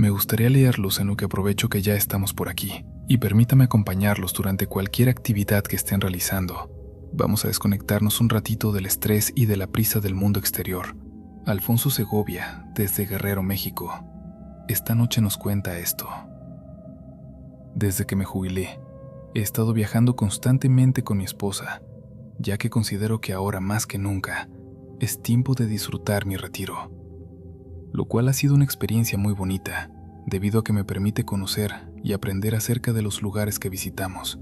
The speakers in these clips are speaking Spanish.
Me gustaría leerlos en lo que aprovecho que ya estamos por aquí, y permítame acompañarlos durante cualquier actividad que estén realizando. Vamos a desconectarnos un ratito del estrés y de la prisa del mundo exterior. Alfonso Segovia, desde Guerrero, México. Esta noche nos cuenta esto. Desde que me jubilé, he estado viajando constantemente con mi esposa, ya que considero que ahora más que nunca es tiempo de disfrutar mi retiro, lo cual ha sido una experiencia muy bonita, debido a que me permite conocer y aprender acerca de los lugares que visitamos.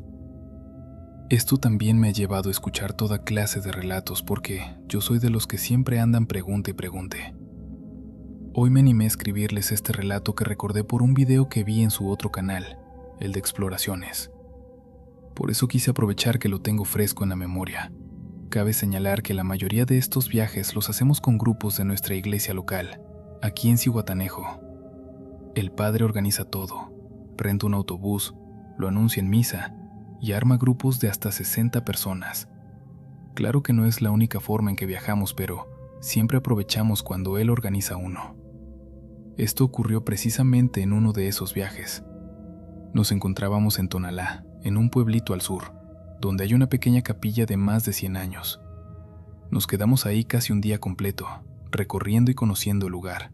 Esto también me ha llevado a escuchar toda clase de relatos porque yo soy de los que siempre andan pregunte y pregunte. Hoy me animé a escribirles este relato que recordé por un video que vi en su otro canal, el de exploraciones. Por eso quise aprovechar que lo tengo fresco en la memoria. Cabe señalar que la mayoría de estos viajes los hacemos con grupos de nuestra iglesia local, aquí en Zihuatanejo. El padre organiza todo, renta un autobús, lo anuncia en misa y arma grupos de hasta 60 personas. Claro que no es la única forma en que viajamos, pero siempre aprovechamos cuando él organiza uno. Esto ocurrió precisamente en uno de esos viajes. Nos encontrábamos en Tonalá, en un pueblito al sur, donde hay una pequeña capilla de más de 100 años. Nos quedamos ahí casi un día completo, recorriendo y conociendo el lugar.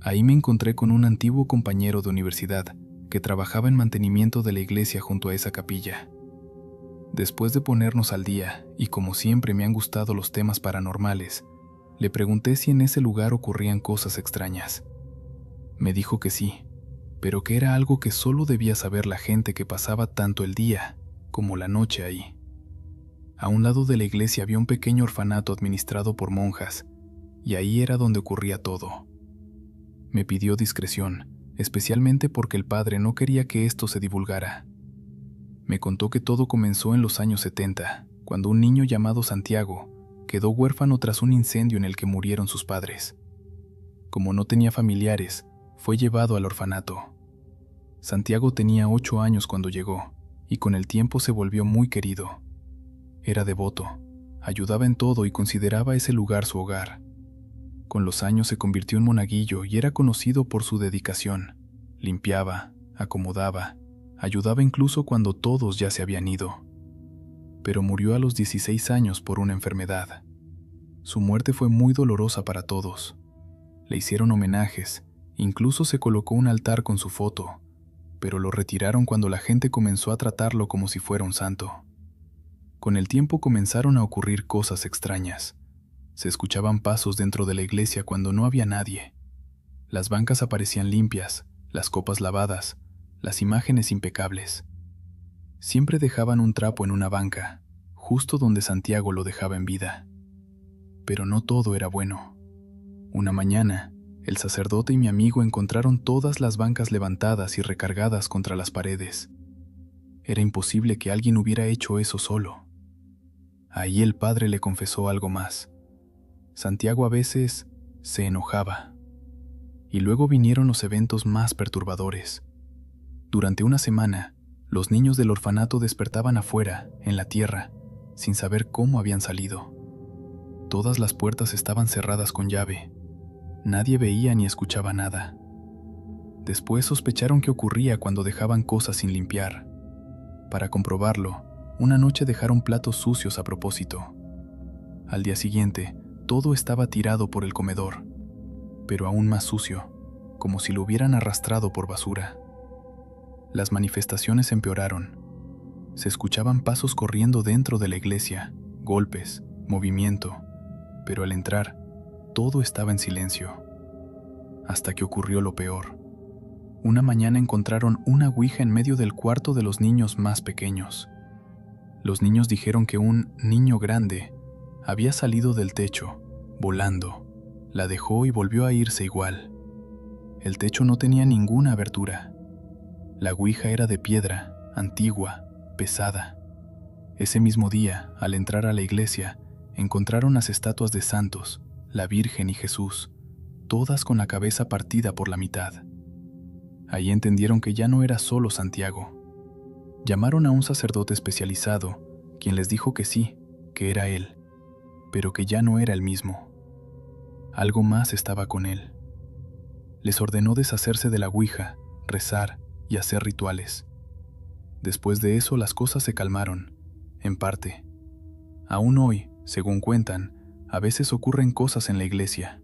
Ahí me encontré con un antiguo compañero de universidad que trabajaba en mantenimiento de la iglesia junto a esa capilla. Después de ponernos al día, y como siempre me han gustado los temas paranormales, le pregunté si en ese lugar ocurrían cosas extrañas. Me dijo que sí, pero que era algo que solo debía saber la gente que pasaba tanto el día como la noche ahí. A un lado de la iglesia había un pequeño orfanato administrado por monjas, y ahí era donde ocurría todo. Me pidió discreción, especialmente porque el padre no quería que esto se divulgara. Me contó que todo comenzó en los años 70, cuando un niño llamado Santiago quedó huérfano tras un incendio en el que murieron sus padres. Como no tenía familiares, fue llevado al orfanato. Santiago tenía 8 años cuando llegó, y con el tiempo se volvió muy querido. Era devoto, ayudaba en todo y consideraba ese lugar su hogar. Con los años se convirtió en monaguillo y era conocido por su dedicación. Limpiaba, acomodaba, ayudaba incluso cuando todos ya se habían ido. Pero murió a los 16 años por una enfermedad. Su muerte fue muy dolorosa para todos. Le hicieron homenajes, incluso se colocó un altar con su foto, pero lo retiraron cuando la gente comenzó a tratarlo como si fuera un santo. Con el tiempo comenzaron a ocurrir cosas extrañas. Se escuchaban pasos dentro de la iglesia cuando no había nadie. Las bancas aparecían limpias, las copas lavadas, las imágenes impecables. Siempre dejaban un trapo en una banca, justo donde Santiago lo dejaba en vida. Pero no todo era bueno. Una mañana, el sacerdote y mi amigo encontraron todas las bancas levantadas y recargadas contra las paredes. Era imposible que alguien hubiera hecho eso solo. Ahí el padre le confesó algo más. Santiago a veces se enojaba. Y luego vinieron los eventos más perturbadores. Durante una semana, los niños del orfanato despertaban afuera, en la tierra, sin saber cómo habían salido. Todas las puertas estaban cerradas con llave. Nadie veía ni escuchaba nada. Después sospecharon que ocurría cuando dejaban cosas sin limpiar. Para comprobarlo, una noche dejaron platos sucios a propósito. Al día siguiente, todo estaba tirado por el comedor, pero aún más sucio, como si lo hubieran arrastrado por basura. Las manifestaciones empeoraron. Se escuchaban pasos corriendo dentro de la iglesia, golpes, movimiento, pero al entrar, todo estaba en silencio. Hasta que ocurrió lo peor. Una mañana encontraron una ouija en medio del cuarto de los niños más pequeños. Los niños dijeron que un niño grande había salido del techo, volando, la dejó y volvió a irse igual. El techo no tenía ninguna abertura. La ouija era de piedra, antigua, pesada. Ese mismo día, al entrar a la iglesia, encontraron las estatuas de santos, la Virgen y Jesús, todas con la cabeza partida por la mitad. Ahí entendieron que ya no era solo Santiago. Llamaron a un sacerdote especializado, quien les dijo que sí, que era él, pero que ya no era el mismo. Algo más estaba con él. Les ordenó deshacerse de la ouija, rezar y hacer rituales. Después de eso las cosas se calmaron, en parte. Aún hoy, según cuentan, a veces ocurren cosas en la iglesia.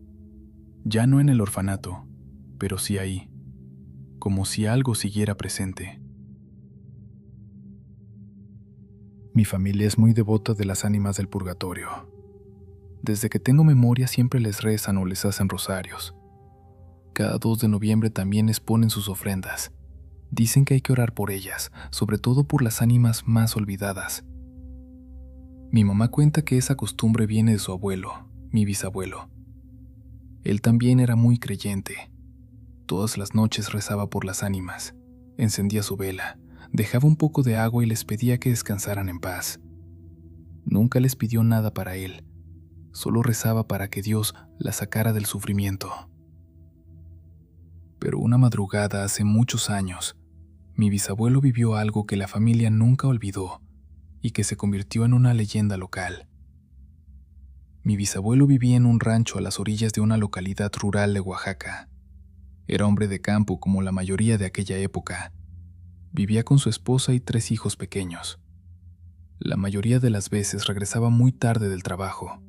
Ya no en el orfanato, pero sí ahí, como si algo siguiera presente. Mi familia es muy devota de las ánimas del purgatorio. Desde que tengo memoria siempre les rezan o les hacen rosarios. Cada 2 de noviembre también les ponen sus ofrendas. Dicen que hay que orar por ellas, sobre todo por las ánimas más olvidadas. Mi mamá cuenta que esa costumbre viene de su abuelo, mi bisabuelo. Él también era muy creyente. Todas las noches rezaba por las ánimas, encendía su vela, dejaba un poco de agua y les pedía que descansaran en paz. Nunca les pidió nada para él, solo rezaba para que Dios la sacara del sufrimiento. Pero una madrugada hace muchos años, mi bisabuelo vivió algo que la familia nunca olvidó y que se convirtió en una leyenda local. Mi bisabuelo vivía en un rancho a las orillas de una localidad rural de Oaxaca. Era hombre de campo como la mayoría de aquella época. Vivía con su esposa y 3 hijos pequeños. La mayoría de las veces regresaba muy tarde del trabajo.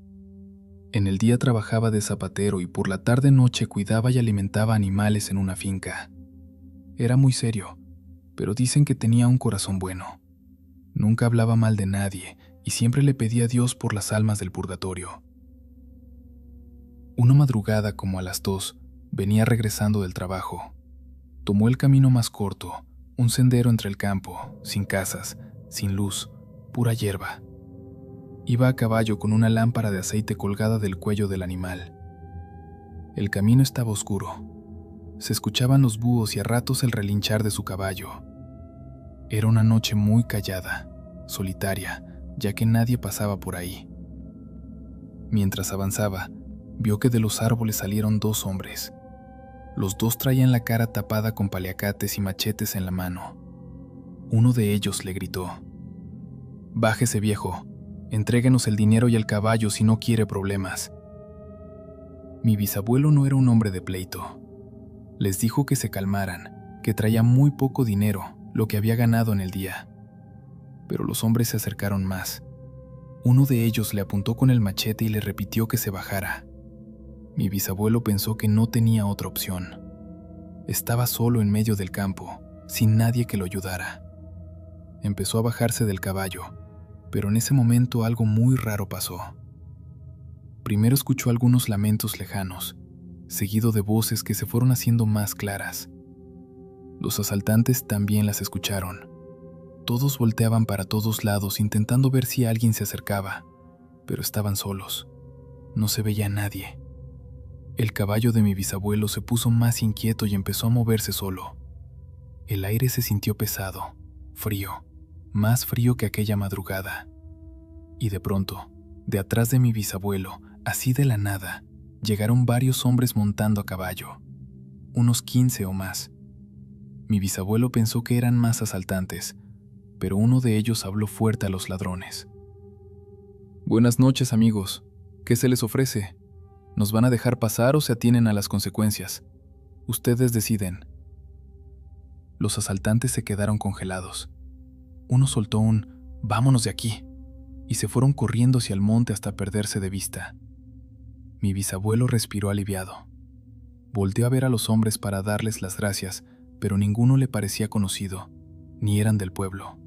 En el día trabajaba de zapatero y por la tarde-noche cuidaba y alimentaba animales en una finca. Era muy serio, pero dicen que tenía un corazón bueno. Nunca hablaba mal de nadie y siempre le pedía a Dios por las almas del purgatorio. Una madrugada como a las 2, venía regresando del trabajo. Tomó el camino más corto, un sendero entre el campo, sin casas, sin luz, pura hierba. Iba a caballo con una lámpara de aceite colgada del cuello del animal. El camino estaba oscuro. Se escuchaban los búhos y a ratos el relinchar de su caballo. Era una noche muy callada, solitaria, ya que nadie pasaba por ahí. Mientras avanzaba, vio que de los árboles salieron 2 hombres. Los 2 traían la cara tapada con paliacates y machetes en la mano. Uno de ellos le gritó: «Bájese, viejo, entréguenos el dinero y el caballo si no quiere problemas». Mi bisabuelo no era un hombre de pleito. Les dijo que se calmaran, que traía muy poco dinero, lo que había ganado en el día. Pero los hombres se acercaron más. Uno de ellos le apuntó con el machete y le repitió que se bajara. Mi bisabuelo pensó que no tenía otra opción. Estaba solo en medio del campo, sin nadie que lo ayudara. Empezó a bajarse del caballo, pero en ese momento algo muy raro pasó. Primero escuchó algunos lamentos lejanos, seguido de voces que se fueron haciendo más claras. Los asaltantes también las escucharon. Todos volteaban para todos lados intentando ver si alguien se acercaba, pero estaban solos. No se veía a nadie. El caballo de mi bisabuelo se puso más inquieto y empezó a moverse solo. El aire se sintió pesado, frío, más frío que aquella madrugada. Y de pronto, de atrás de mi bisabuelo, así de la nada, llegaron varios hombres montando a caballo, unos 15 o más. Mi bisabuelo pensó que eran más asaltantes, pero uno de ellos habló fuerte a los ladrones. «Buenas noches, amigos. ¿Qué se les ofrece? ¿Nos van a dejar pasar o se atienen a las consecuencias? Ustedes deciden». Los asaltantes se quedaron congelados. Uno soltó un «vámonos de aquí» y se fueron corriendo hacia el monte hasta perderse de vista. Mi bisabuelo respiró aliviado. Volteó a ver a los hombres para darles las gracias, pero ninguno le parecía conocido, ni eran del pueblo.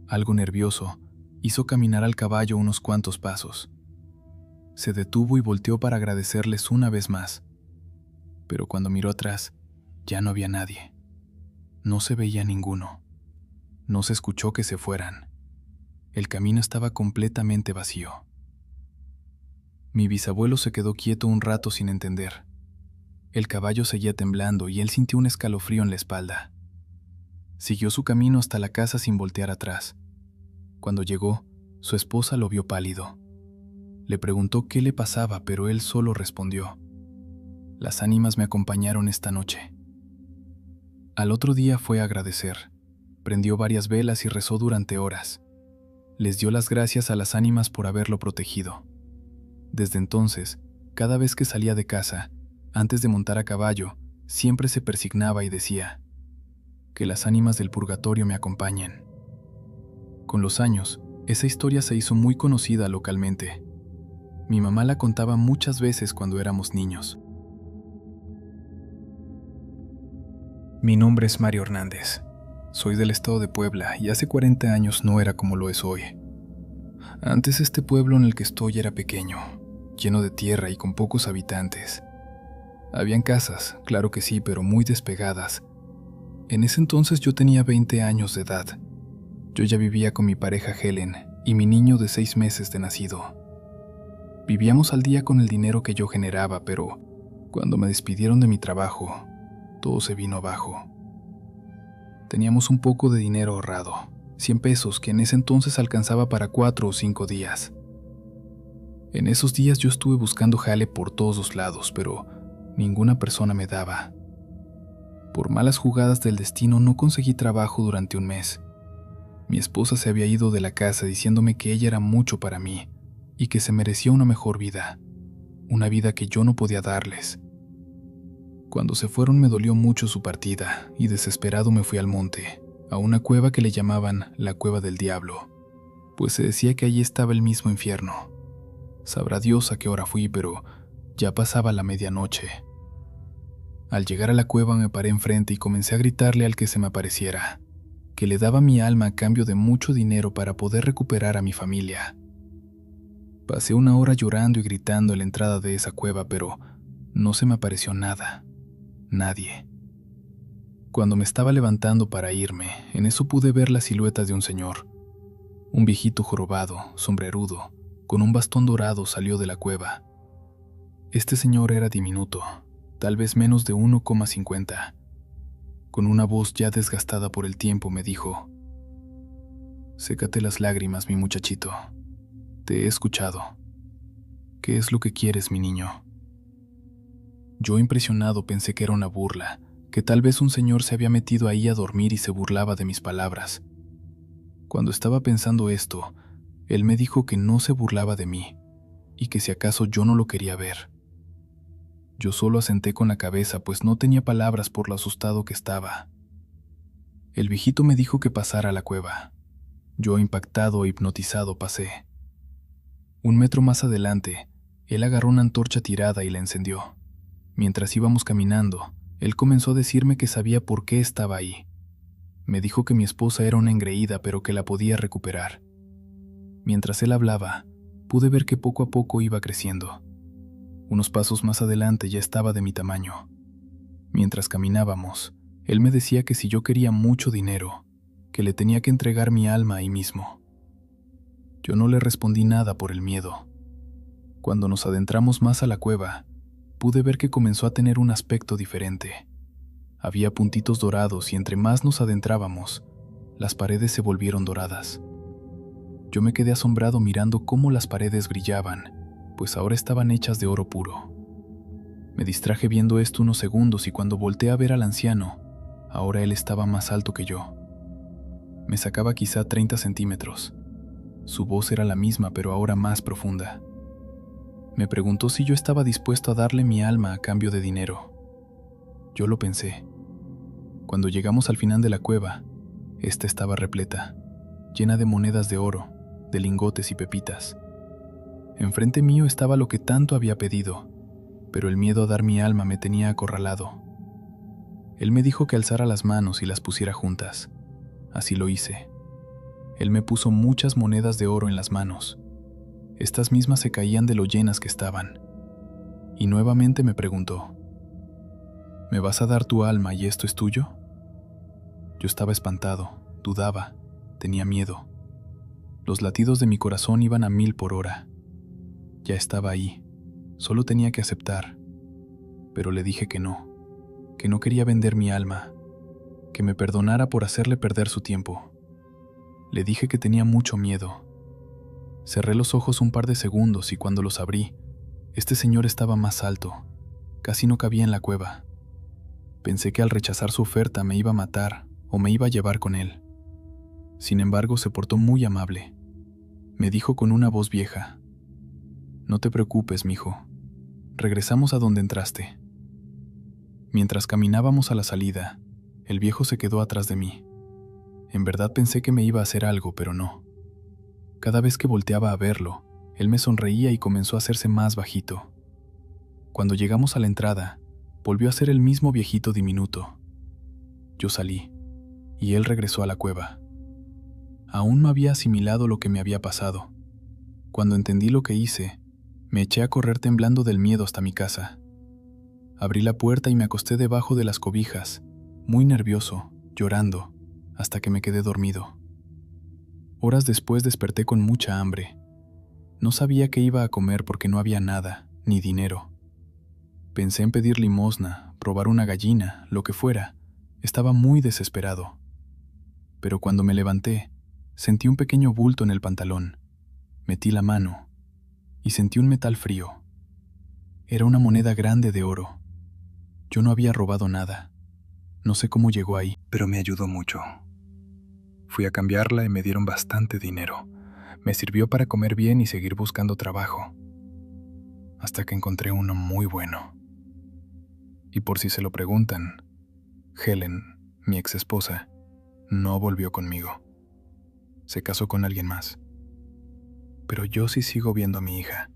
Algo nervioso, hizo caminar al caballo unos cuantos pasos. Se detuvo y volteó para agradecerles una vez más. Pero cuando miró atrás, ya no había nadie. No se veía ninguno. No se escuchó que se fueran. El camino estaba completamente vacío. Mi bisabuelo se quedó quieto un rato sin entender. El caballo seguía temblando y él sintió un escalofrío en la espalda. Siguió su camino hasta la casa sin voltear atrás. Cuando llegó, su esposa lo vio pálido. Le preguntó qué le pasaba, pero él solo respondió: «Las ánimas me acompañaron esta noche». Al otro día fue a agradecer. Prendió varias velas y rezó durante horas. Les dio las gracias a las ánimas por haberlo protegido. Desde entonces, cada vez que salía de casa, antes de montar a caballo, siempre se persignaba y decía: que las ánimas del purgatorio me acompañen. Con los años, esa historia se hizo muy conocida localmente. Mi mamá la contaba muchas veces cuando éramos niños. Mi nombre es Mario Hernández. Soy del estado de Puebla y hace 40 años no era como lo es hoy. Antes este pueblo en el que estoy era pequeño, lleno de tierra y con pocos habitantes. Habían casas, claro que sí, pero muy despegadas. En ese entonces yo tenía 20 años de edad. Yo ya vivía con mi pareja Helen y mi niño de 6 meses de nacido. Vivíamos al día con el dinero que yo generaba, pero cuando me despidieron de mi trabajo, todo se vino abajo. Teníamos un poco de dinero ahorrado, 100 pesos, que en ese entonces alcanzaba para 4 o 5 días. En esos días yo estuve buscando jale por todos los lados, pero ninguna persona me daba. Por malas jugadas del destino no conseguí trabajo durante un mes. Mi esposa se había ido de la casa diciéndome que ella era mucho para mí y que se merecía una mejor vida, una vida que yo no podía darles. Cuando se fueron me dolió mucho su partida y desesperado me fui al monte, a una cueva que le llamaban la Cueva del Diablo, pues se decía que allí estaba el mismo infierno. Sabrá Dios a qué hora fui, pero ya pasaba la medianoche. Al llegar a la cueva me paré enfrente y comencé a gritarle al que se me apareciera, que le daba mi alma a cambio de mucho dinero para poder recuperar a mi familia. Pasé una hora llorando y gritando en la entrada de esa cueva, pero no se me apareció nada. Nadie. Cuando me estaba levantando para irme, en eso pude ver la silueta de un señor. Un viejito jorobado, sombrerudo, con un bastón dorado salió de la cueva. Este señor era diminuto, tal vez menos de 1,50. Con una voz ya desgastada por el tiempo me dijo: «Sécate las lágrimas, mi muchachito. Te he escuchado. ¿Qué es lo que quieres, mi niño?». Yo, impresionado, pensé que era una burla, que tal vez un señor se había metido ahí a dormir y se burlaba de mis palabras. Cuando estaba pensando esto, él me dijo que no se burlaba de mí y que si acaso yo no lo quería ver. Yo solo asenté con la cabeza, pues no tenía palabras por lo asustado que estaba. El viejito me dijo que pasara a la cueva. Yo, impactado e hipnotizado, pasé. 1 metro más adelante, él agarró una antorcha tirada y la encendió. Mientras íbamos caminando, él comenzó a decirme que sabía por qué estaba ahí. Me dijo que mi esposa era una engreída, pero que la podía recuperar. Mientras él hablaba, pude ver que poco a poco iba creciendo. Unos pasos más adelante ya estaba de mi tamaño. Mientras caminábamos, él me decía que si yo quería mucho dinero, que le tenía que entregar mi alma ahí mismo. Yo no le respondí nada por el miedo. Cuando nos adentramos más a la cueva, pude ver que comenzó a tener un aspecto diferente. Había puntitos dorados y entre más nos adentrábamos, las paredes se volvieron doradas. Yo me quedé asombrado mirando cómo las paredes brillaban, pues ahora estaban hechas de oro puro. Me distraje viendo esto unos segundos y cuando volteé a ver al anciano, ahora él estaba más alto que yo. Me sacaba quizá 30 centímetros. Su voz era la misma, pero ahora más profunda. Me preguntó si yo estaba dispuesto a darle mi alma a cambio de dinero. Yo lo pensé. Cuando llegamos al final de la cueva, esta estaba repleta, llena de monedas de oro, de lingotes y pepitas. Enfrente mío estaba lo que tanto había pedido, pero el miedo a dar mi alma me tenía acorralado. Él me dijo que alzara las manos y las pusiera juntas. Así lo hice. Él me puso muchas monedas de oro en las manos. Estas mismas se caían de lo llenas que estaban. Y nuevamente me preguntó: ¿me vas a dar tu alma y esto es tuyo? Yo estaba espantado, dudaba, tenía miedo. Los latidos de mi corazón iban a 1000 por hora. Ya estaba ahí, solo tenía que aceptar. Pero le dije que no quería vender mi alma, que me perdonara por hacerle perder su tiempo. Le dije que tenía mucho miedo. Cerré los ojos un par de segundos y cuando los abrí, este señor estaba más alto, casi no cabía en la cueva. Pensé que al rechazar su oferta me iba a matar o me iba a llevar con él. Sin embargo, se portó muy amable. Me dijo con una voz vieja: «No te preocupes, mijo. Regresamos a donde entraste». Mientras caminábamos a la salida, el viejo se quedó atrás de mí. En verdad pensé que me iba a hacer algo, pero no. Cada vez que volteaba a verlo, él me sonreía y comenzó a hacerse más bajito. Cuando llegamos a la entrada, volvió a ser el mismo viejito diminuto. Yo salí, y él regresó a la cueva. Aún no había asimilado lo que me había pasado. Cuando entendí lo que hice, me eché a correr temblando del miedo hasta mi casa. Abrí la puerta y me acosté debajo de las cobijas, muy nervioso, llorando, hasta que me quedé dormido. Horas después desperté con mucha hambre. No sabía qué iba a comer porque no había nada, ni dinero. Pensé en pedir limosna, robar una gallina, lo que fuera. Estaba muy desesperado. Pero cuando me levanté, sentí un pequeño bulto en el pantalón. Metí la mano y sentí un metal frío. Era una moneda grande de oro. Yo no había robado nada. No sé cómo llegó ahí, pero me ayudó mucho. Fui a cambiarla y me dieron bastante dinero. Me sirvió para comer bien y seguir buscando trabajo. Hasta que encontré uno muy bueno. Y por si se lo preguntan, Helen, mi ex esposa, no volvió conmigo. Se casó con alguien más. Pero yo sí sigo viendo a mi hija.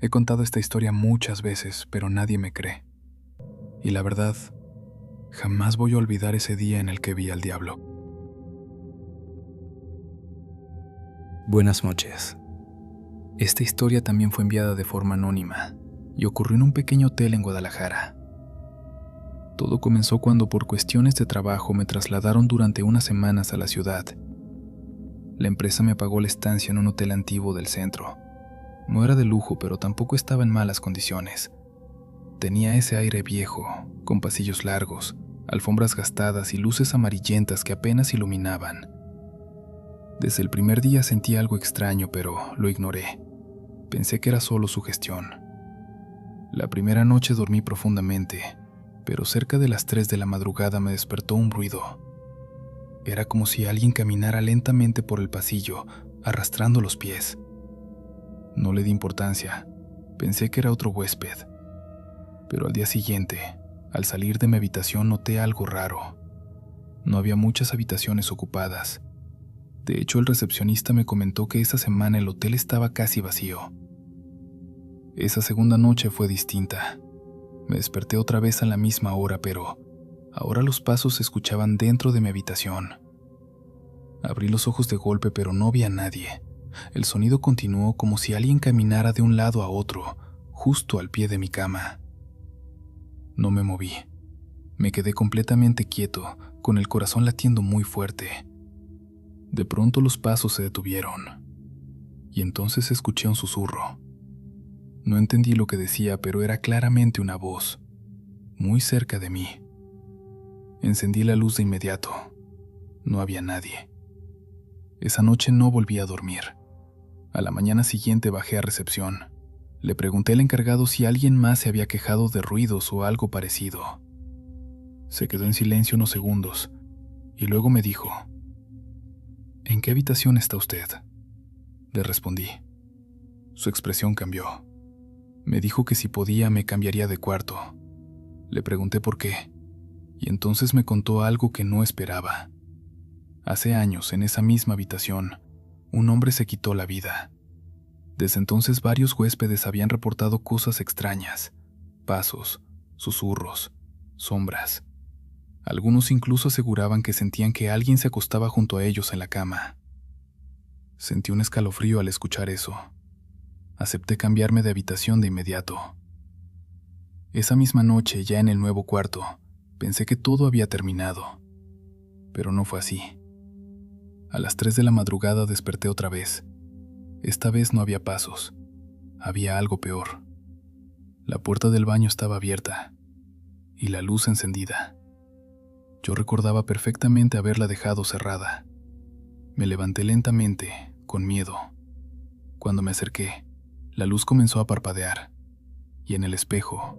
He contado esta historia muchas veces, pero nadie me cree. Y la verdad, jamás voy a olvidar ese día en el que vi al diablo. Buenas noches. Esta historia también fue enviada de forma anónima y ocurrió en un pequeño hotel en Guadalajara. Todo comenzó cuando por cuestiones de trabajo me trasladaron durante unas semanas a la ciudad. La empresa me pagó la estancia en un hotel antiguo del centro. No era de lujo, pero tampoco estaba en malas condiciones. Tenía ese aire viejo, con pasillos largos, alfombras gastadas y luces amarillentas que apenas iluminaban. Desde el primer día sentí algo extraño, pero lo ignoré. Pensé que era solo sugestión. La primera noche dormí profundamente, pero cerca de las 3 de la madrugada me despertó un ruido. Era como si alguien caminara lentamente por el pasillo, arrastrando los pies. No le di importancia, pensé que era otro huésped. Pero al día siguiente, al salir de mi habitación noté algo raro. No había muchas habitaciones ocupadas. De hecho, el recepcionista me comentó que esa semana el hotel estaba casi vacío. Esa segunda noche fue distinta. Me desperté otra vez a la misma hora, pero ahora los pasos se escuchaban dentro de mi habitación. Abrí los ojos de golpe, pero no vi a nadie. El sonido continuó como si alguien caminara de un lado a otro, justo al pie de mi cama. No me moví. Me quedé completamente quieto, con el corazón latiendo muy fuerte. De pronto los pasos se detuvieron, y entonces escuché un susurro. No entendí lo que decía, pero era claramente una voz, muy cerca de mí. Encendí la luz de inmediato. No había nadie. Esa noche no volví a dormir. A la mañana siguiente bajé a recepción. Le pregunté al encargado si alguien más se había quejado de ruidos o algo parecido. Se quedó en silencio unos segundos, y luego me dijo: ¿En qué habitación está usted? Le respondí. Su expresión cambió. Me dijo que si podía me cambiaría de cuarto. Le pregunté por qué, y entonces me contó algo que no esperaba. Hace años, en esa misma habitación, un hombre se quitó la vida. Desde entonces varios huéspedes habían reportado cosas extrañas, pasos, susurros, sombras. Algunos incluso aseguraban que sentían que alguien se acostaba junto a ellos en la cama. Sentí un escalofrío al escuchar eso. Acepté cambiarme de habitación de inmediato. Esa misma noche, ya en el nuevo cuarto, pensé que todo había terminado. Pero no fue así. A las 3 de la madrugada desperté otra vez. Esta vez no había pasos. Había algo peor. La puerta del baño estaba abierta y la luz encendida. Yo recordaba perfectamente haberla dejado cerrada. Me levanté lentamente, con miedo. Cuando me acerqué, la luz comenzó a parpadear, y en el espejo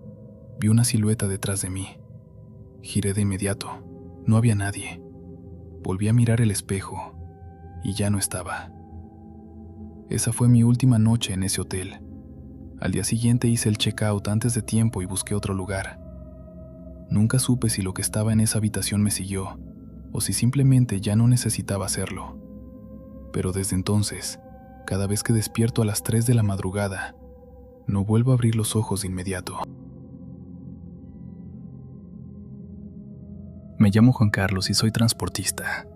vi una silueta detrás de mí. Giré de inmediato. No había nadie. Volví a mirar el espejo, y ya no estaba. Esa fue mi última noche en ese hotel. Al día siguiente hice el check-out antes de tiempo y busqué otro lugar. Nunca supe si lo que estaba en esa habitación me siguió, o si simplemente ya no necesitaba hacerlo. Pero desde entonces, cada vez que despierto a las 3 de la madrugada, no vuelvo a abrir los ojos de inmediato. Me llamo Juan Carlos y soy transportista.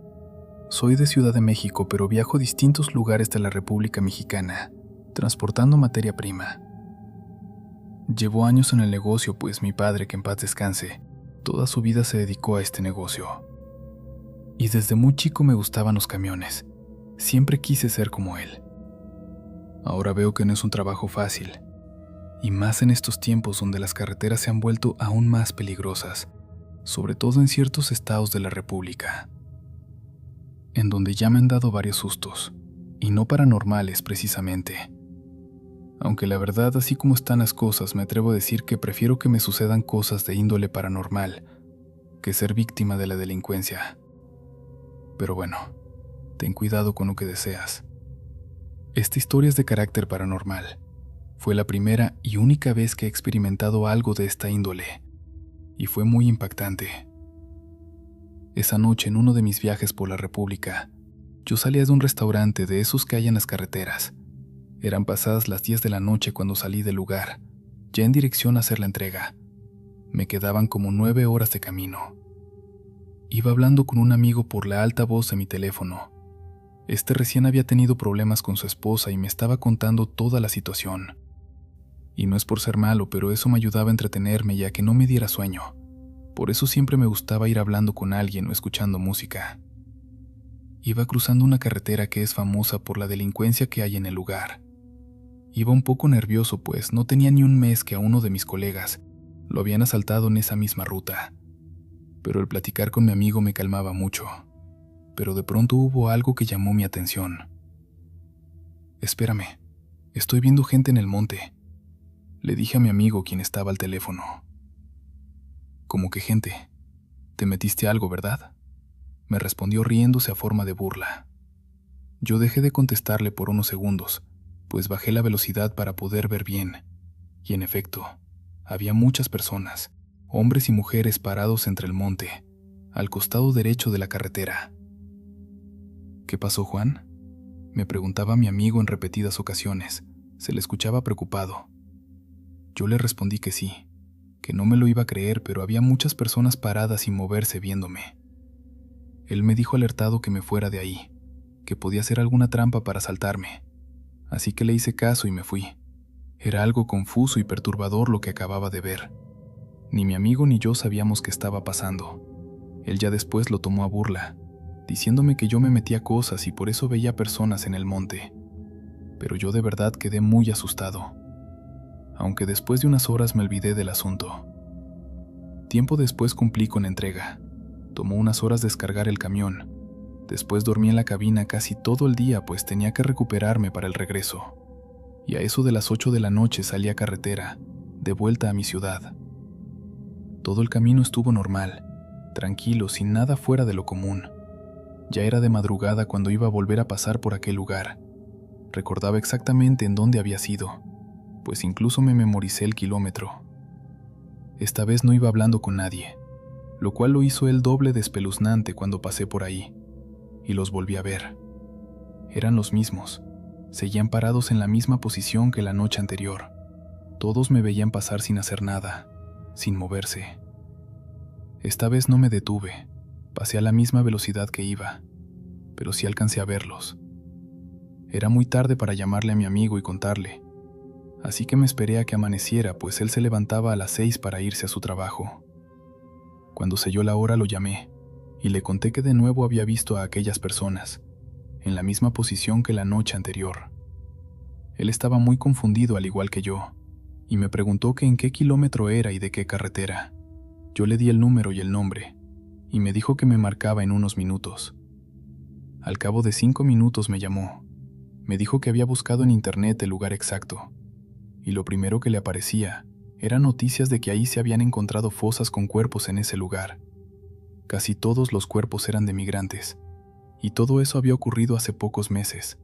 Soy de Ciudad de México, pero viajo a distintos lugares de la República Mexicana, transportando materia prima. Llevo años en el negocio, pues mi padre, que en paz descanse, toda su vida se dedicó a este negocio. Y desde muy chico me gustaban los camiones. Siempre quise ser como él. Ahora veo que no es un trabajo fácil, y más en estos tiempos donde las carreteras se han vuelto aún más peligrosas, sobre todo en ciertos estados de la República, en donde ya me han dado varios sustos, y no paranormales precisamente. Aunque la verdad, así como están las cosas, me atrevo a decir que prefiero que me sucedan cosas de índole paranormal que ser víctima de la delincuencia. Pero bueno, ten cuidado con lo que deseas. Esta historia es de carácter paranormal. Fue la primera y única vez que he experimentado algo de esta índole, y fue muy impactante. Esa noche, en uno de mis viajes por la República, yo salía de un restaurante de esos que hay en las carreteras. Eran pasadas las 10 de la noche cuando salí del lugar, ya en dirección a hacer la entrega. Me quedaban como 9 horas de camino. Iba hablando con un amigo por la alta voz de mi teléfono. Este recién había tenido problemas con su esposa y me estaba contando toda la situación. Y no es por ser malo, pero eso me ayudaba a entretenerme y a que no me diera sueño. Por eso siempre me gustaba ir hablando con alguien o escuchando música. Iba cruzando una carretera que es famosa por la delincuencia que hay en el lugar. Iba un poco nervioso, pues no tenía ni un mes que a uno de mis colegas lo habían asaltado en esa misma ruta. Pero el platicar con mi amigo me calmaba mucho. Pero de pronto hubo algo que llamó mi atención. «Espérame, estoy viendo gente en el monte», le dije a mi amigo, quien estaba al teléfono. «¿Cómo que gente? Te metiste algo, ¿verdad?», me respondió riéndose a forma de burla. Yo dejé de contestarle por unos segundos, pues bajé la velocidad para poder ver bien. Y en efecto, había muchas personas, hombres y mujeres parados entre el monte, al costado derecho de la carretera. «¿Qué pasó, Juan?», me preguntaba mi amigo en repetidas ocasiones. Se le escuchaba preocupado. Yo le respondí que sí, que no me lo iba a creer, pero había muchas personas paradas sin moverse viéndome. Él me dijo alertado que me fuera de ahí, que podía ser alguna trampa para asaltarme. Así que le hice caso y me fui. Era algo confuso y perturbador lo que acababa de ver. Ni mi amigo ni yo sabíamos qué estaba pasando. Él ya después lo tomó a burla, diciéndome que yo me metía cosas y por eso veía personas en el monte. Pero yo de verdad quedé muy asustado, aunque después de unas horas me olvidé del asunto. Tiempo después cumplí con la entrega. Tomó unas horas descargar el camión. Después dormí en la cabina casi todo el día, pues tenía que recuperarme para el regreso. Y a eso de las 8 de la noche salí a carretera, de vuelta a mi ciudad. Todo el camino estuvo normal, tranquilo, sin nada fuera de lo común. Ya era de madrugada cuando iba a volver a pasar por aquel lugar. Recordaba exactamente en dónde había sido, pues incluso me memoricé el kilómetro. Esta vez no iba hablando con nadie, lo cual lo hizo el doble de espeluznante cuando pasé por ahí, y los volví a ver. Eran los mismos, seguían parados en la misma posición que la noche anterior. Todos me veían pasar sin hacer nada, sin moverse. Esta vez no me detuve, pasé a la misma velocidad que iba, pero sí alcancé a verlos. Era muy tarde para llamarle a mi amigo y contarle, así que me esperé a que amaneciera, pues él se levantaba a las 6 para irse a su trabajo. Cuando selló la hora lo llamé, y le conté que de nuevo había visto a aquellas personas, en la misma posición que la noche anterior. Él estaba muy confundido al igual que yo, y me preguntó que en qué kilómetro era y de qué carretera. Yo le di el número y el nombre, y me dijo que me marcaba en unos minutos. Al cabo de 5 minutos me llamó. Me dijo que había buscado en internet el lugar exacto, y lo primero que le aparecía eran noticias de que ahí se habían encontrado fosas con cuerpos en ese lugar. Casi todos los cuerpos eran de migrantes, y todo eso había ocurrido hace pocos meses.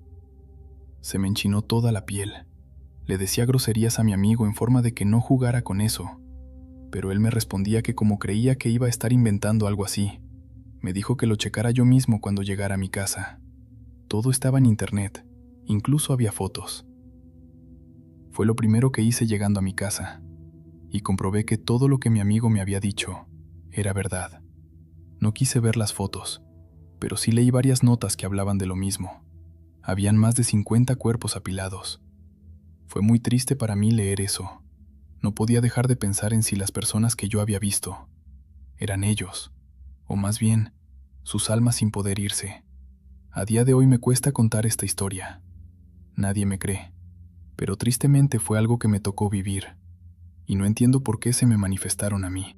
Se me enchinó toda la piel. Le decía groserías a mi amigo en forma de que no jugara con eso, pero él me respondía que como creía que iba a estar inventando algo así, me dijo que lo checara yo mismo cuando llegara a mi casa. Todo estaba en internet, incluso había fotos. Fue lo primero que hice llegando a mi casa, y comprobé que todo lo que mi amigo me había dicho era verdad. No quise ver las fotos, pero sí leí varias notas que hablaban de lo mismo. Habían más de 50 cuerpos apilados. Fue muy triste para mí leer eso. No podía dejar de pensar en si las personas que yo había visto eran ellos, o más bien, sus almas sin poder irse. A día de hoy me cuesta contar esta historia. Nadie me cree, pero tristemente fue algo que me tocó vivir, y no entiendo por qué se me manifestaron a mí.